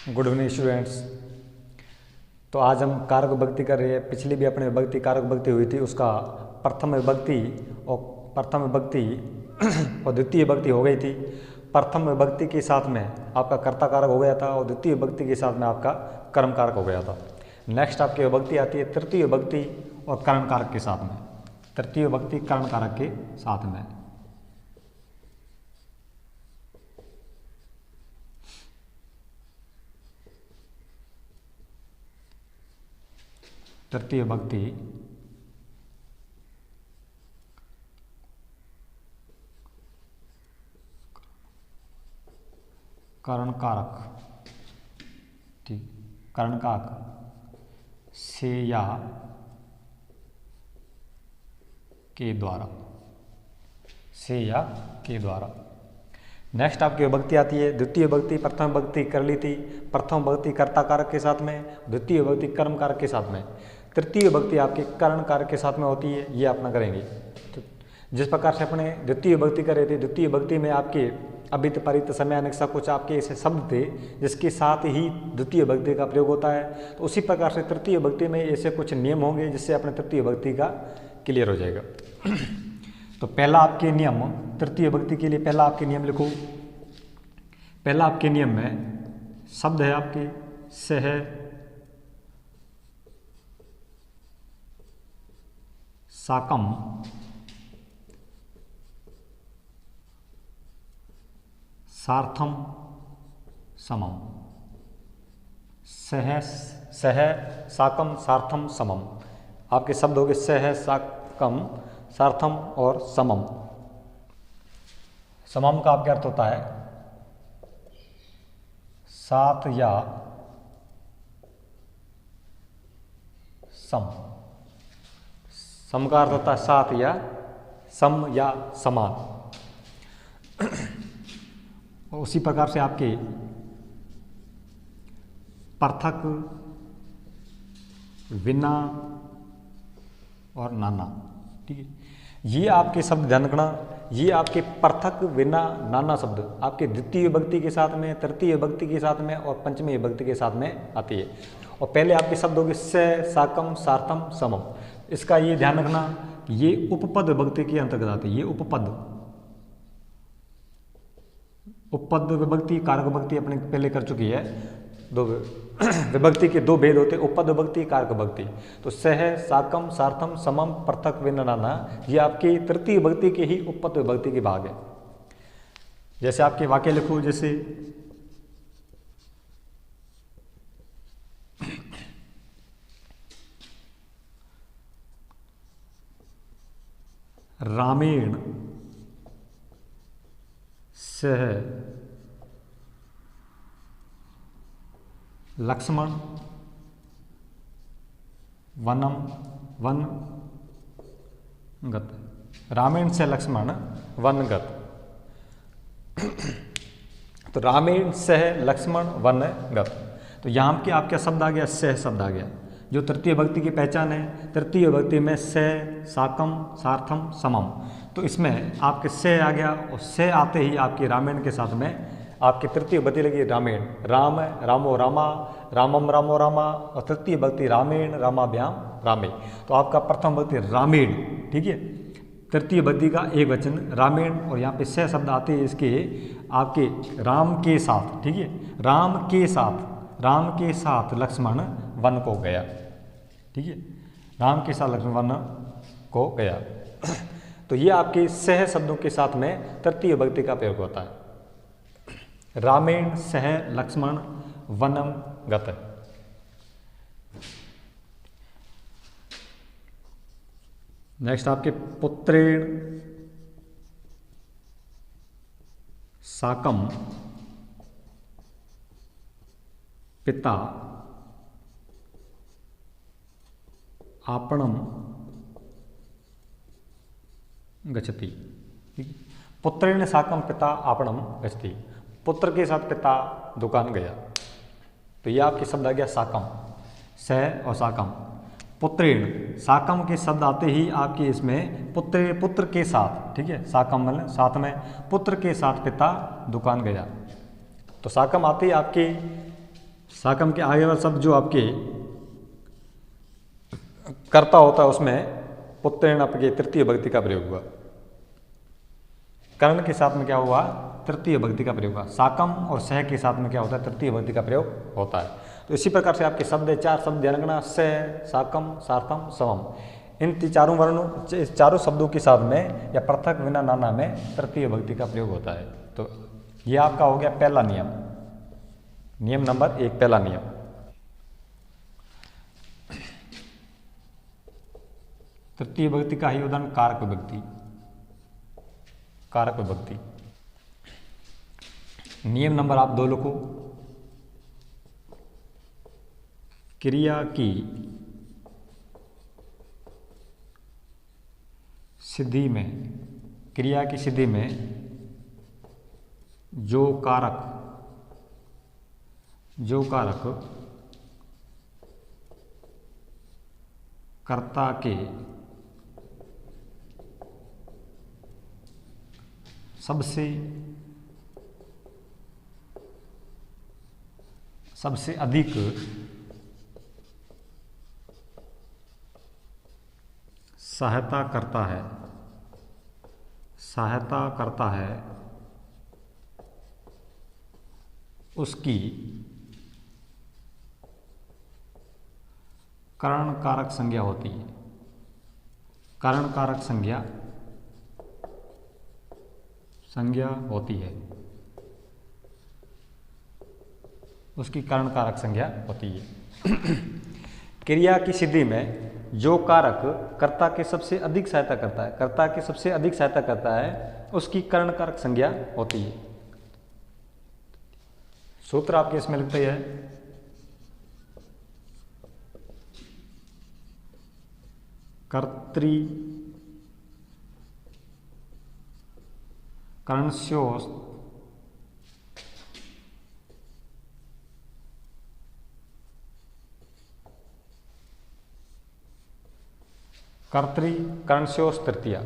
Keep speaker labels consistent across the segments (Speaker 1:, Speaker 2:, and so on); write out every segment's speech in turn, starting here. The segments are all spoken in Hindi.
Speaker 1: Good evening students. तो आज हम कारक विभक्ति कर रहे हैं। पिछली भी अपने विभक्ति कारक विभक्ति हुई थी, उसका प्रथम विभक्ति और द्वितीय विभक्ति हो गई थी। प्रथम विभक्ति के साथ में आपका कर्ता कारक हो गया था और द्वितीय विभक्ति के साथ में आपका कर्म कारक हो गया था। नेक्स्ट आपकी विभक्ति आती है तृतीय विभक्ति और करण कारक के साथ में। तृतीय विभक्ति करण कारक के साथ में। तृतीय विभक्ति करण कारक, ठीक, करण कारक से या के द्वारा, से या के द्वारा। नेक्स्ट आपकी विभक्ति आती है द्वितीय विभक्ति। प्रथम विभक्ति कर ली थी, प्रथम विभक्ति कर्ता कारक के साथ में, द्वितीय विभक्ति कर्म कारक के साथ में, तृतीय विभक्ति आपके करण कारक के साथ में होती है। ये अपना करेंगे। तो जिस प्रकार से अपने द्वितीय विभक्ति कर रहे थे, द्वितीय विभक्ति में आपके अभित परित समय अनेक्सा कुछ आपके ऐसे शब्द थे जिसके साथ ही द्वितीय विभक्ति का प्रयोग होता है। तो उसी प्रकार से तृतीय विभक्ति में ऐसे कुछ नियम होंगे जिससे अपने तृतीय विभक्ति का क्लियर हो जाएगा। तो पहला आपके नियम तृतीय विभक्ति के लिए, पहला आपके नियम लिखो। पहला आपके नियम में शब्द है आपके सह, साकम, सार्थम, समम। सह साकम सार्थम समम आपके शब्द हो गए। सह साकम सार्थम और समम। समम का आपका अर्थ होता है साथ या सम। सम का अर्थ होता है साथ या सम या समान। और उसी प्रकार से आपके पृथक, विना और नाना, ठीक है। ये आपके शब्द ध्यान रखना, ये आपके पृथक, विना, नाना शब्द आपके द्वितीय विभक्ति के साथ में, तृतीय विभक्ति के साथ में और पंचमी विभक्ति के साथ में आती है। और पहले आपके शब्द होंगे स, साकम, सार्थम, समम। इसका ये ध्यान रखना, ये उपपद विभक्ति के अंतर्गत आती है। ये उपपद विभक्ति कारक विभक्ति अपने पहले कर चुकी है। दो विभक्ति के दो भेद होते, उपपद विभक्ति, कारक विभक्ति। तो सह, साकम, सार्थम, समम, पृथक, विना, नाना, ये आपकी तृतीय विभक्ति के ही उपपद विभक्ति के भाग है। जैसे आपके वाक्य लिखो, जैसे रामेण सह लक्ष्मण वनम वन गत। रामेण से लक्ष्मण वन गत। तो रामेण सह लक्ष्मण वन गत। तो यहाँ के आपका शब्द आ गया, सह शब्द आ गया, जो तृतीय विभक्ति की पहचान है। तृतीय विभक्ति में सह, साकम, सार्थम, समम। तो इसमें आपके सह आ गया और सह आते ही आपकी रामेण के साथ में आपकी तृतीय विभक्ति लगी रामेण। राम, रामो रामा, रामम रामो रामा। और तृतीय विभक्ति रामेण, रामाभ्याम रामे। तो आपका प्रथम विभक्ति रामेण, ठीक है, तृतीय विभक्ति का एक वचन रामेण। और यहाँ पे सह शब्द आते हैं इसके आपके राम के साथ, ठीक है, राम के साथ लक्ष्मण वन को गया, ठीक है, राम के साथ लक्ष्मण वन को गया। तो ये आपके सह शब्दों के साथ में तृतीय विभक्ति का प्रयोग होता है। रामेण सह लक्ष्मण वनम गत। नेक्स्ट आपके पुत्रेण साकम पिता आपणम गच्छति, ठीक है। पुत्रेण साकम पिता आपणम गच्छति। पुत्र के साथ पिता दुकान गया। तो यह आपके शब्द आ गया साकम, सह और साकम। पुत्रेण, साकम के शब्द आते ही आपके इसमें पुत्र के साथ, ठीक है, साकम मतलब साथ में, पुत्र के साथ पिता दुकान गया। तो साकम आते ही आपके साकम के आगे वाला शब्द जो आपके कर्ता होता है उसमें पुत्रेण आपके तृतीय विभक्ति का प्रयोग हुआ। कर्ण के साथ में क्या हुआ? तृतीय विभक्ति का प्रयोग हुआ। साकम और सह के साथ में क्या होता है? तृतीय विभक्ति का प्रयोग होता है। तो इसी प्रकार से आपके शब्द है, 4 शब्द ध्यान रखना, सह, साकम, सार्थम, समम। इन चारों वर्णों, चारों शब्दों के साथ में या पृथक विना नाना में तृतीय विभक्ति का प्रयोग होता है। तो ये आपका हो गया पहला नियम, नियम नंबर 1, पहला नियम। तृतीय विभक्ति का ही उदाहरण कारक विभक्ति, कारक विभक्ति। नियम नंबर आप 2 लिखो। क्रिया की सिद्धि में, क्रिया की सिद्धि में जो कारक कर्ता के सबसे अधिक सहायता करता है उसकी करण कारक संज्ञा होती है। करण कारक संज्ञा होती है, उसकी करण कारक संज्ञा होती है। क्रिया की सिद्धि में जो कारक कर्ता के सबसे अधिक सहायता करता है, उसकी करण कारक संज्ञा होती है। सूत्र आपके इसमें लिखते हैं, कर्तृ करणस्योस् कर्तृ करणस्योस् तृतीया,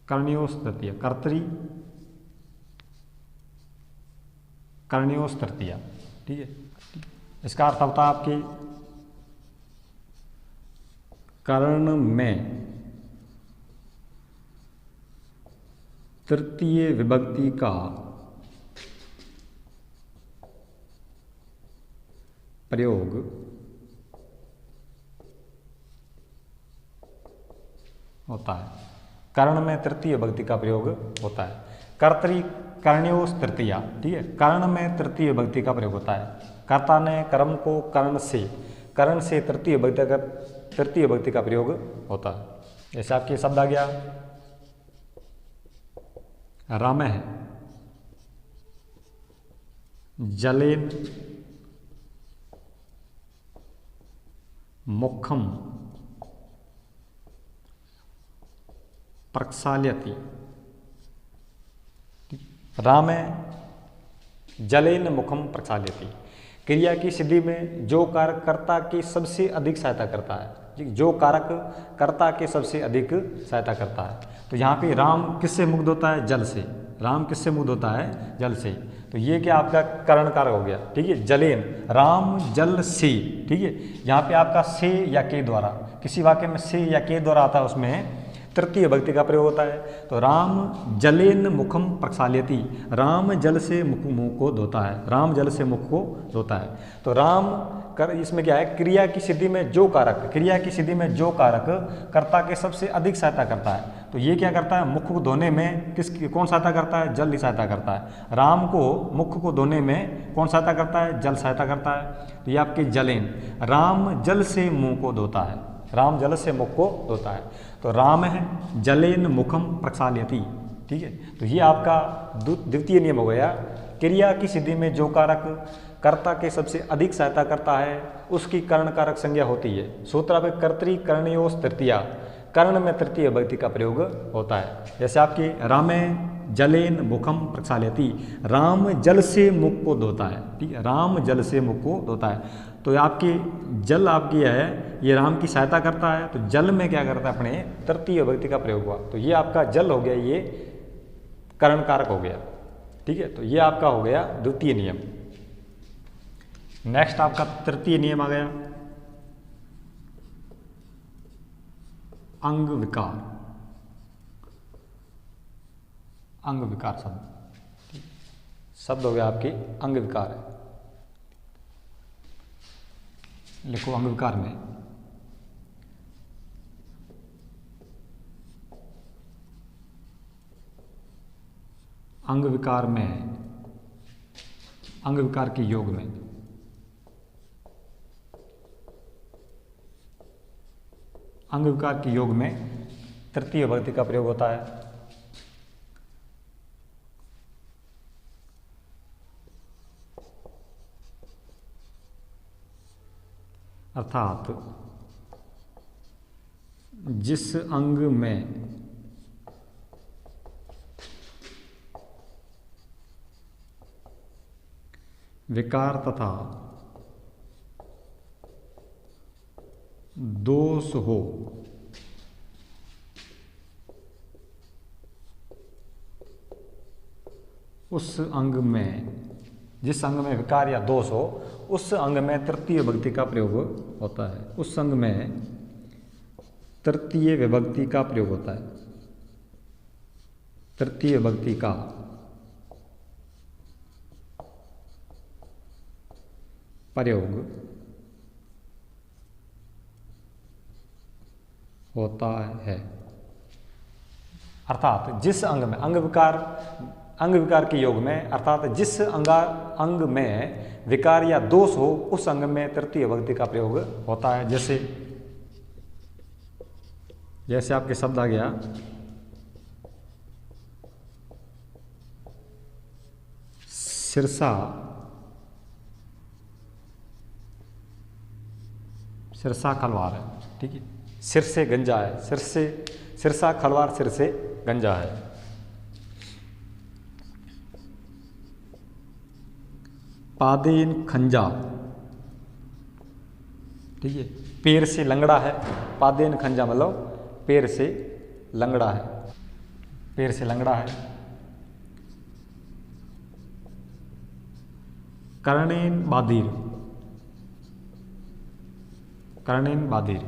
Speaker 1: करणयोस् तृतीया, कर्तृ करणयोस् तृतीया। ठीक है, इसका अर्थ होता है आपके कर्ण में तृतीय विभक्ति का प्रयोग होता है। कर्ण में तृतीय विभक्ति का प्रयोग होता है। कर्तृ कर्णयोस् तृतीया, ठीक है, कर्ण में तृतीय विभक्ति का प्रयोग होता है। कर्ता ने कर्म को कर्ण से तृतीय विभक्ति का प्रयोग होता है। जैसे आपके शब्द आ गया राम है, जलेन मुखम प्रक्षाल्यति। राम जलेन मुखम प्रक्षाल्यति। क्रिया की सिद्धि में जो कारक कर्ता की सबसे अधिक सहायता करता है, जो कारक कर्ता के सबसे अधिक सहायता करता है। तो यहाँ पे राम किससे मुग्ध होता है? जल से। राम किससे मुग्ध होता है? जल से। तो ये क्या आपका करण कारक हो गया। ठीक है, जलेन, राम जल से। ठीक है, यहाँ पे आपका से या के द्वारा, किसी वाक्य में से या के द्वारा आता है, उसमें तृतीय विभक्ति का प्रयोग होता है। तो राम जलेन मुखम प्रक्षाल्यति, राम जल से मुख को धोता है, राम जल से मुख को धोता है। तो राम कर, इसमें क्या है? क्रिया की सिद्धि में जो कारक, क्रिया की सिद्धि में जो कारक कर्ता के सबसे अधिक सहायता करता है, तो ये क्या करता है? मुख को धोने में कौन सहायता करता है? जल सहायता करता है। राम को मुख को धोने में कौन सहायता करता है? जल सहायता करता है। तो ये आपके जलेन, राम जल से मुंह को धोता है, राम जल से मुख को धोता है। तो राम है जलेन मुखम प्रक्षाल्यति। ठीक है, तो ये आपका द्वितीय नियम हो गया। क्रिया की सिद्धि में जो कारक कर्ता के सबसे अधिक सहायता करता है, उसकी कर्ण कारक संज्ञा होती है। सूत्र पे कर्तृ कर्णयोस् तृतीया, कर्ण में तृतीय विभक्ति का प्रयोग होता है। जैसे आपके रामे जलेन मुखम प्रक्षाल्यति, राम जल से मुख को धोता है। ठीक है, राम जल से मुख को धोता है। तो आपकी जल आपकी है, ये राम की सहायता करता है। तो जल में क्या करता है? अपने तृतीय विभक्ति का प्रयोग हुआ। तो ये आपका जल हो गया, ये कर्ण कारक हो गया। ठीक है, तो ये आपका हो गया द्वितीय नियम। नेक्स्ट आपका तृतीय नियम आ गया अंग विकार। अंग विकार शब्द, शब्द हो गया आपकी अंग विकार है। लिखो अंग विकार में अंग विकार में अंग विकार के योग में अंग विकार के योग में तृतीय विभक्ति का प्रयोग होता है। अर्थात जिस अंग में विकार तथा दोष हो उस अंग में, जिस अंग में विकार या दोष हो उस अंग में तृतीय विभक्ति का प्रयोग होता है। उस अंग में तृतीय विभक्ति का प्रयोग होता है। तृतीय विभक्ति का प्रयोग होता है। अर्थात जिस अंग में अंग विकार के योग में, अर्थात जिस अंग में विकार या दोष हो उस अंग में तृतीय विभक्ति का प्रयोग होता है। जैसे आपके शब्द आ गया सिरसा, सिरसा खलवार है, ठीक है। सिर से गंजा है, सिरसा खलवार सिर से गंजा है। पादेन खंजा, ठीक है, पैर से लंगड़ा है। पादेन खंजा मतलब पैर से लंगड़ा है, पैर से लंगड़ा है। कर्णेन बाधिर, कर्णेन बाधिर।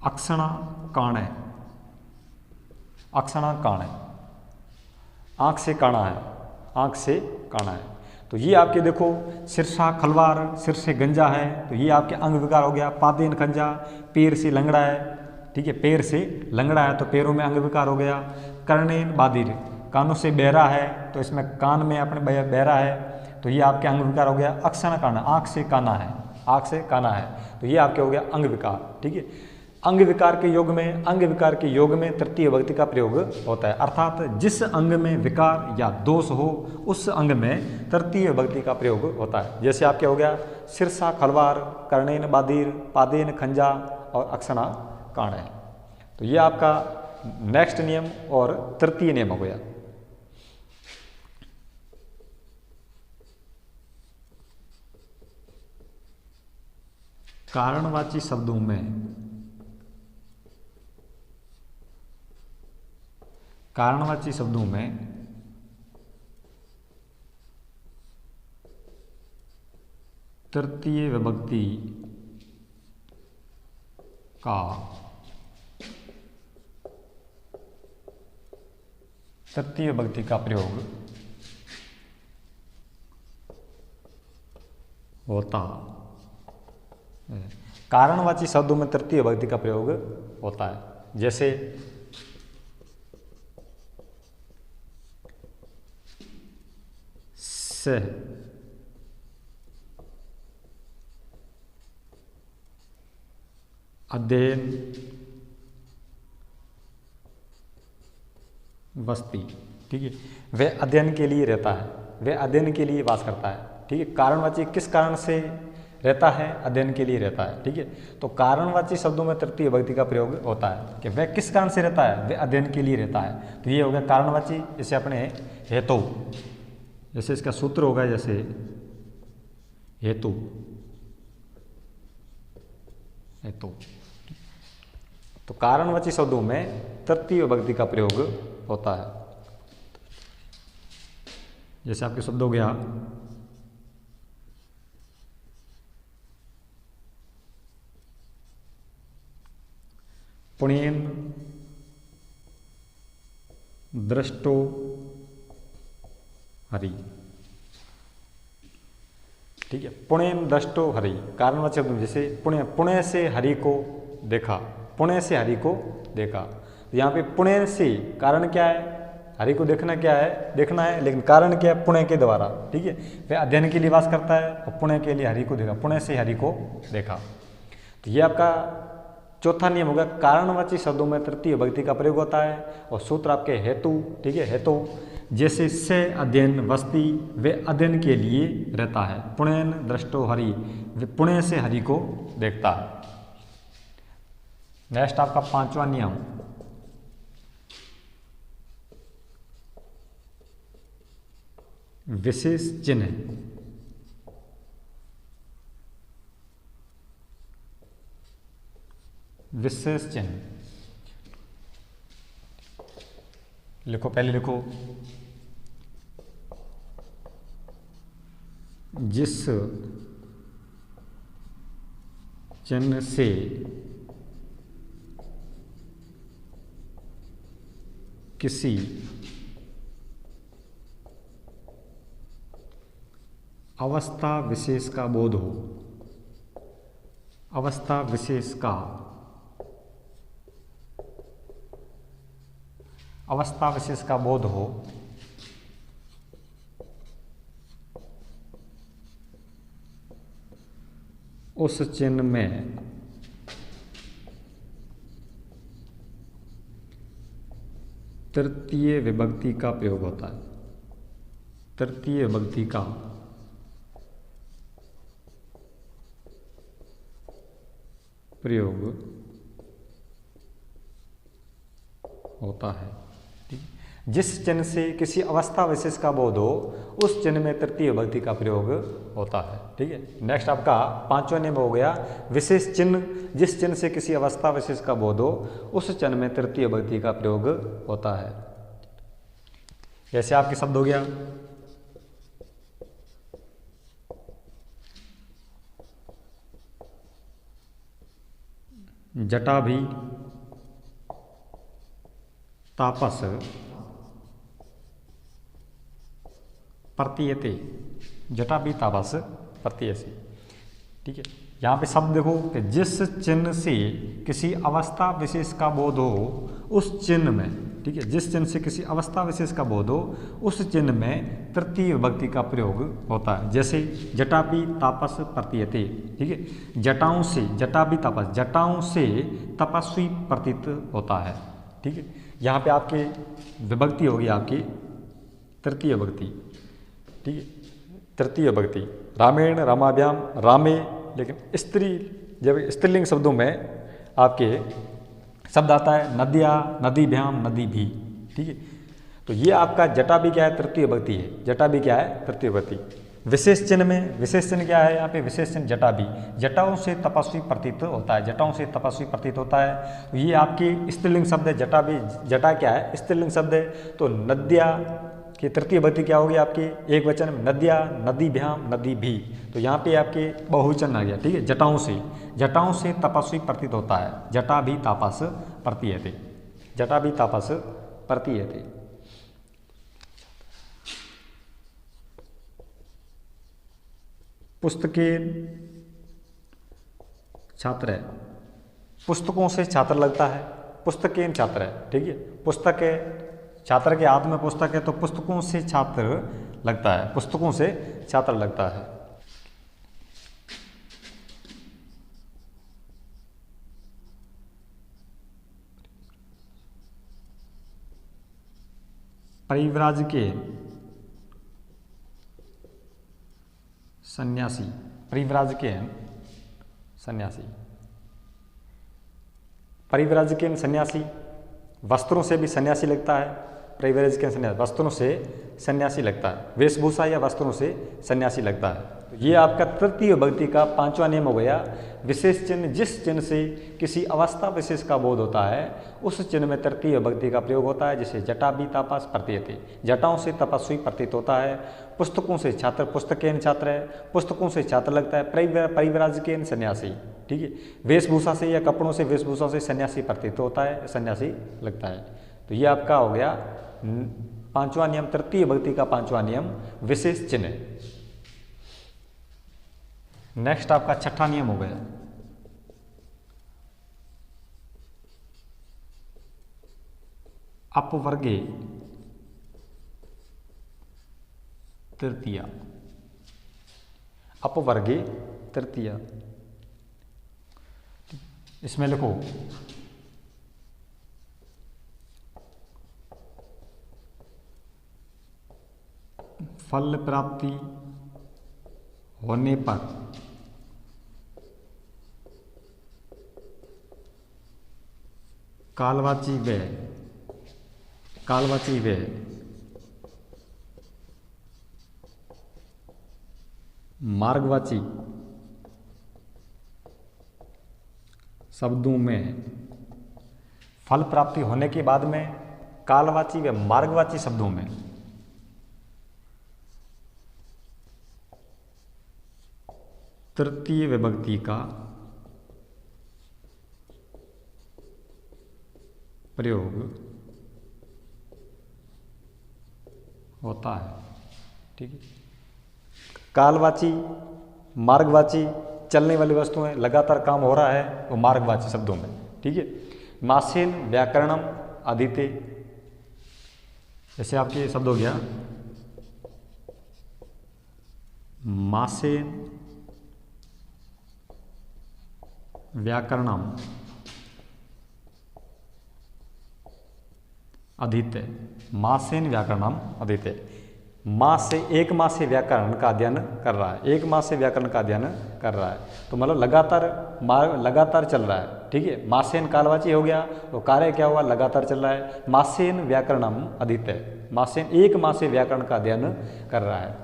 Speaker 1: अक्षणा काणे, अक्षणा काणे, आंख से काना है, आंख से काना है। तो ये आपके देखो सिरसा खलवार सिर से गंजा है, तो ये आपके अंग विकार हो गया। पादेन खंजा पैर से लंगड़ा है, ठीक है, पैर से लंगड़ा है तो पैरों में अंग विकार हो गया। कर्णेन बाधिर, कानों से बहरा है तो इसमें कान में अपने बहरा है, तो ये आपके अंग विकार हो गया। अक्षण काना, आंख से काना है, आंख से काना है, तो ये आपके हो गया अंग विकार, ठीक है। अंग विकार के योग में तृतीय विभक्ति का प्रयोग होता है। अर्थात जिस अंग में विकार या दोष हो उस अंग में तृतीय विभक्ति का प्रयोग होता है। जैसे आपके हो गया सिरसा खलवार, कर्णेन बाधिर, पादेन खंजा और अक्षणा काण है। तो ये आपका नेक्स्ट नियम और तृतीय नियम हो गया। कारणवाची शब्दों में तृतीय विभक्ति का प्रयोग होता है। कारणवाची शब्दों में तृतीय विभक्ति का प्रयोग होता है। जैसे सह, अध्ययन, बस्ती, ठीक है, वह अध्ययन के लिए रहता है, वह अध्ययन के लिए वास करता है, ठीक है। कारणवाची किस कारण से रहता है, अध्ययन के लिए रहता है, ठीक है। तो कारणवाची शब्दों में तृतीय विभक्ति का प्रयोग होता है कि वह किस कारण से रहता है, वह अध्ययन के लिए रहता है। तो ये हो गया कारणवाची। जैसे अपने हेतु, जैसे इसका सूत्र होगा जैसे हेतु, हेतु। तो कारणवाची शब्दों में तृतीय विभक्ति का प्रयोग होता है। जैसे आपके शब्द हो गया पुणेन दृष्टो हरि। ठीक है, पुणेन दृष्टो हरि कारणवाची शब्द, जैसे पुणे, पुणे से हरि को देखा, पुणे से हरि को देखा। तो यहाँ पे पुणे से कारण क्या है, हरि को देखना क्या है, देखना है, लेकिन कारण क्या है, पुणे के द्वारा। ठीक है, वह अध्ययन के लिए वास करता है और पुणे के लिए हरि को देखा, पुणे से हरि को देखा। तो ये आपका चौथा नियम होगा, कारणवाची शब्दों में तृतीय विभक्ति का प्रयोग होता है। और सूत्र आपके हेतु। ठीक है, हेतु जैसे से अध्ययन वस्ती, वे अध्ययन के लिए रहता है, पुणेन दृष्टो हरि, वे पुणे से हरि को देखता है। नेक्स्ट आपका पांचवा नियम, विशेष चिन्ह। विशेष चिन्ह लिखो, पहले लिखो, जिस चिन्ह से किसी अवस्था विशेष का बोध हो, अवस्था विशेष का, अवस्था विशेष का बोध हो, उस चिन्ह में तृतीय विभक्ति का प्रयोग होता है। तृतीय विभक्ति का प्रयोग होता है। ठीक, जिस चिन्ह से किसी अवस्था विशेष का बोध हो, उस चिन्ह में तृतीय विभक्ति का प्रयोग होता है। ठीक है, नेक्स्ट आपका पांचवा नियम हो गया, विशेष चिन्ह, जिस चिन्ह से किसी अवस्था विशेष का बोध हो, उस चिन्ह में तृतीय विभक्ति का प्रयोग होता है। जैसे आपके शब्द हो गया जटा भी तापस प्रतीयते, जटा भी तापस प्रतीयते। ठीक है, यहाँ पे शब्द देखो कि जिस चिन्ह से किसी अवस्था विशेष का बोध हो, उस चिन्ह में, ठीक है, जिस चिन्ह से किसी अवस्था विशेष का बोध हो, उस चिन्ह में तृतीय विभक्ति का प्रयोग होता है। जैसे जटापि तापस प्रतीयते। ठीक है, जटाओं से, जटापि तापस, जटाओं से तपस्वी प्रतीत होता है। ठीक है, यहाँ पे आपके विभक्ति होगी आपकी तृतीय विभक्ति। ठीक है, तृतीय विभक्ति, रामेण रामाभ्याम रामे, लेकिन स्त्री, जब स्त्रीलिंग शब्दों में आपके शब्द आता है नद्या नदीभ्याम नदी भी। ठीक है, तो ये आपका जटा भी क्या है, तृतीय विभक्ति है। जटा भी क्या है, तृतीय विभक्ति। विशेष चिन्ह में, विशेष चिन्ह क्या है यहाँ पे, विशेष चिन्ह जटा भी, जटाओं से तपस्वी प्रतीत होता है, जटाओं से तपस्वी प्रतीत होता है। तो ये आपकी स्त्रीलिंग शब्द है, जटा भी, जटा क्या है, स्त्रीलिंग शब्द है। तो नद्या की तृतीय विभक्ति क्या होगी आपकी, एक वचन में, नद्या नदीभ्याम नदी भी। तो यहाँ पे आपके बहुवचन आ गया। ठीक है, जटाओं से, जटाओं से तपस्वी प्रतीत होता है, जटा भी तापस प्रतीयते, जटा भी तापस प्रतीयते। पुस्तके छात्र है, पुस्तकों से छात्र लगता है, पुस्तकेन छात्र है। ठीक है, पुस्तक है, छात्र के हाथ में पुस्तक है, तो पुस्तकों से छात्र लगता है, पुस्तकों से छात्र लगता है। परिव्राज के सन्यासी, परिव्राज के सन्यासी, परिव्राज के सन्यासी, वस्त्रों से भी सन्यासी लगता है, परिव्राज के सन्यासी, वस्त्रों से सन्यासी लगता है, वेशभूषा या वस्त्रों से सन्यासी लगता है। तो ये आपका तृतीय विभक्ति का 5वां नियम हो गया। विशेष चिन्ह, जिस चिन्ह से किसी अवस्था विशेष का बोध होता है उस चिन्ह में तृतीय विभक्ति का प्रयोग होता है। जैसे जटा भी तापस प्रतीयते, जटाओं से तपस्वी प्रतीत होता है। पुस्तकों से छात्र, पुस्तकेन छात्र है, पुस्तकों से छात्र लगता है। परिव्राजकेन सन्यासी, ठीक है। वेशभूषा से या कपड़ों से, वेशभूषा से सन्यासी प्रतीत होता है, सन्यासी लगता है। तो ये आपका हो गया 5वां नियम, तृतीय विभक्ति का 5वां नियम, विशेष चिन्ह। नेक्स्ट आपका 6ठा नियम हो गया अपवर्गे तृतीया। अपवर्गे तृतीया, इसमें लिखो फल प्राप्ति होने पर कालवाची व्यय, कालवाची व्यय मार्गवाची शब्दों में, फल प्राप्ति होने के बाद में कालवाची व मार्गवाची शब्दों में तृतीय विभक्ति का प्रयोग होता है, ठीक है। कालवाची, मार्गवाची, चलने वाली वस्तुएं, लगातार काम हो रहा है, वो मार्गवाची शब्दों में, ठीक है। मासेन व्याकरणम अधीते, जैसे आपके ये शब्द हो गया मासेन व्याकरणम अधीते, मासेन व्याकरणम अधीते। मास से, एक मास से व्याकरण का अध्ययन कर रहा है, एक मास से व्याकरण का अध्ययन कर रहा है, तो मतलब लगातार चल रहा है, ठीक है। मासेन कालवाची हो गया, तो कार्य क्या हुआ, लगातार चल रहा है। मासेन व्याकरणम अधीते, मासेन एक मास से व्याकरण का अध्ययन कर रहा है।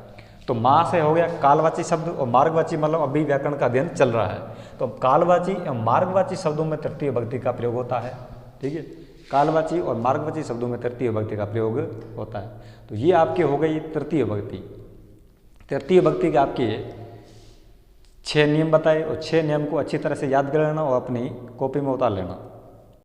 Speaker 1: तो मास से हो गया कालवाची शब्द, और मार्गवाची मतलब अभी व्याकरण का अध्ययन चल रहा है। तो कालवाची और मार्गवाची शब्दों में तृतीय विभक्ति का प्रयोग होता है, ठीक है। कालवाची और मार्गवाची शब्दों में तृतीय विभक्ति का प्रयोग होता है। तो ये आपके हो गई तृतीय विभक्ति। तृतीय विभक्ति के आपके 6 नियम बताए, और 6 नियम को अच्छी तरह से याद कर लेना और अपनी कॉपी में उतार लेना।